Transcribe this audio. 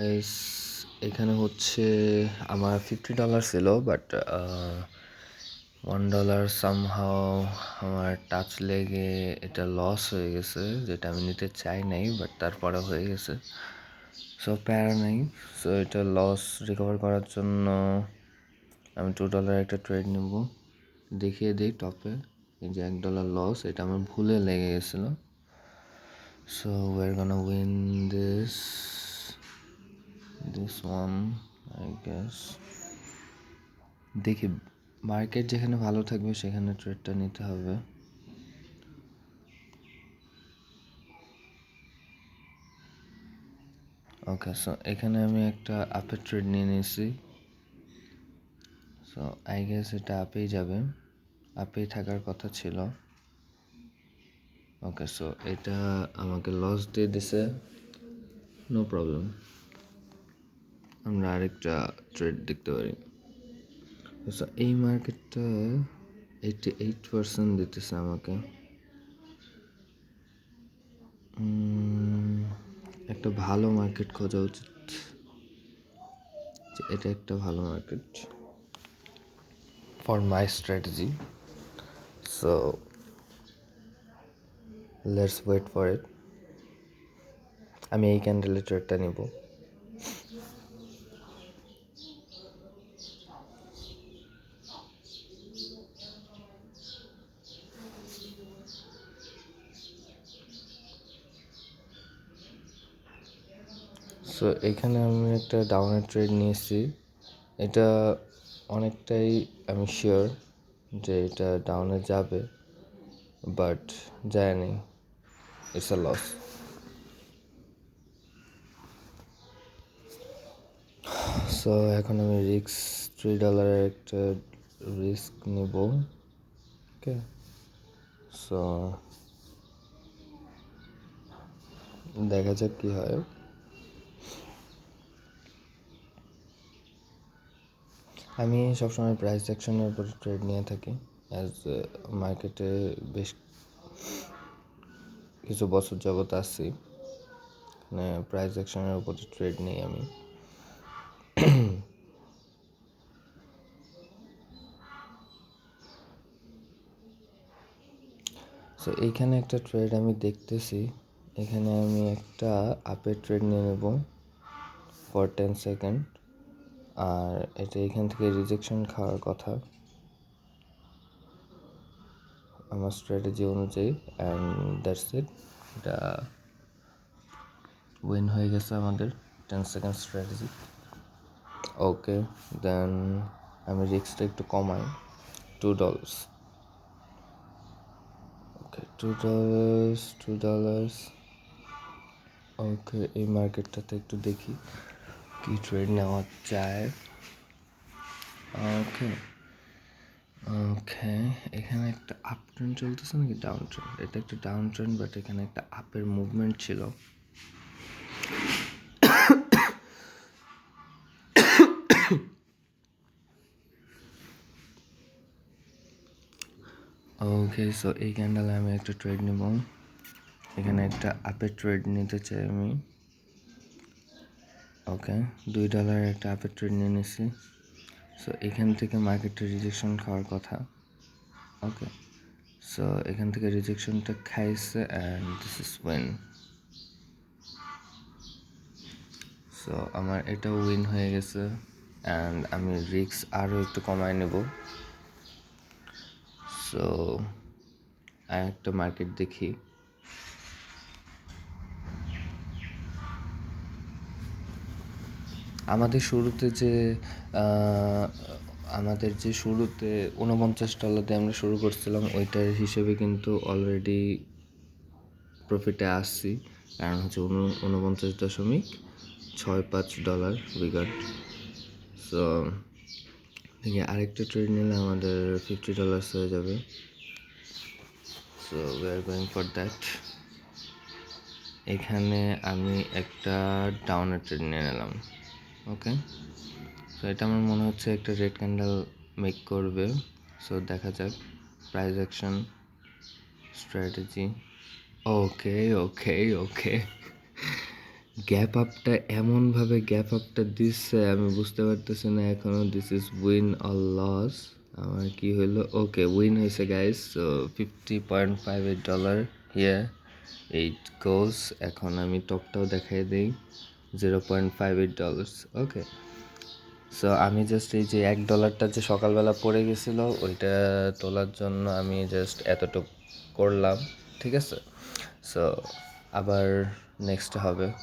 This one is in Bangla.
গাইস, এখানে হচ্ছে আমার $50 ছিল, বাট $1 সামহাও আমার টাচ লেগে এটা লস হয়ে গেছে, যেটা আমি নিতে চাই নাই, বাট তারপরে হয়ে গেছে। সো প্যারা নাই। সো এটা লস রিকভার করার জন্য আমি $2 একটা ট্রেড নেব। দেখিয়ে দিই টপে, এই যে $1 লস, এটা আমার ভুলে লেগে গেছিলো। So we're gonna win this one, I guess. দেখি, মার্কেট যেখানে ভালো থাকবে সেখানে ট্রেডটা নিতে হবে। ওকে, সো এখানে আমি একটা আপের ট্রেড নিয়ে নিয়েছি। সো আই গেস এটা আপেই যাবে, আপেই থাকার কথা ছিল। ওকে, সো এটা আমাকে লস দিয়ে দিছে, নো প্রবলেম। আমরা আরেকটা ট্রেড দেখতে পারি। সো এই মার্কেটটা 88% দিতেছে আমাকে। একটা ভালো মার্কেট খোঁজা উচিত, এটা একটা ভালো market for my strategy. So let's wait for it. আমি এই ক্যান্ডেলের ট্রেডটা নিব। সো এখানে আমি একটা ডাউনের ট্রেড নিয়েছি। এটা অনেকটাই আমি শিওর যে এটা ডাউনে যাবে, বাট যায়নি, ইটস আ লস। সো এখন আমি $3 একটা রিস্ক নেব। ওকে, সো দেখা যাক কী হয়। আমি সবসময় প্রাইস অ্যাকশনের উপর ট্রেড নিয়ে থাকি, অ্যাজ মার্কেটে বেশ কিছু বছর যাবত আছি, মানে প্রাইস অ্যাকশনের উপর ট্রেড নিই আমি। সো এইখানে একটা ট্রেড আমি দেখতেছি, এখানে আমি একটা আপের ট্রেড নিয়ে নেব ফর 10 সেকেন্ড, আর এটা এখান থেকে রিজেকশন খাওয়ার কথা আমার স্ট্র্যাটেজি অনুযায়ী, অ্যান্ড দ্যাটস ইট। এটা উইন হয়ে গেছে আমাদের 10 সেকেন্ড স্ট্র্যাটেজি। ওকে, দেন আমি রিস্কটা একটু কমাই, $2। ওকে, $2। ওকে, এই মার্কেটটাতে একটু দেখি কি ট্রেড নেওয়া যায়। ওকে ওকে, এখানে একটা আপ ট্রেন্ড চলতেছে নাকি ডাউন ট্রেন্ড? এটা একটা ডাউন ট্রেন্ড, বাট এখানে একটা আপের মুভমেন্ট ছিল। ওকে, সো এই ক্যান্ডেলে আমি একটা ট্রেড নেব। এখানে একটা আপের ট্রেড নিতে চাই আমি। ওকে, $2 একটা আপের ট্রেড নিয়ে নিছি। সো এখান থেকে মার্কেটের রিজেকশন খাওয়ার কথা। ওকে, সো এখান থেকে রিজেকশনটা খাইছে, and this is win. So আমার এটাও উইন হয়ে গেছে, অ্যান্ড আমি রিস্ক আরও একটু কমায় নেব। সো আর একটা মার্কেট দেখি। আমাদের শুরুতে যে $49 দিয়ে আমরা শুরু করছিলাম, ওইটার হিসেবে কিন্তু অলরেডি প্রফিটে আসছি, কারণ হচ্ছে $49.65 উইগাট। সো দেখি, আরেকটা ট্রেড নিলে আমাদের $50 হয়ে যাবে। So we are going for that. এখানে আমি একটা ডাউনের ট্রেড নিয়ে নিলাম। ওকে, সো এটা আমার মনে হচ্ছে একটা রেড ক্যান্ডেল মেক করবে। সো দেখা যাক, প্রাইস অ্যাকশন স্ট্র্যাটেজি। ওকে ওকে ওকে, গ্যাপ আপটা এমনভাবে গ্যাপ আপটা দিচ্ছে আমি বুঝতে পারতেছি না এখনো this is win or loss. আমার কি হইলো, ওকে উইন হয়েছে guys. So $50.58 here it goes. এখন আমি টপটাও দেখাই দিই, $0.58। ওকে, সো আমি জাস্ট এই যে $1 যে সকালবেলা পড়ে গেছিলো ওইটা তোলার জন্য আমি জাস্ট এতটুকু করলাম, ঠিক আছে। সো আবার নেক্সট হবে।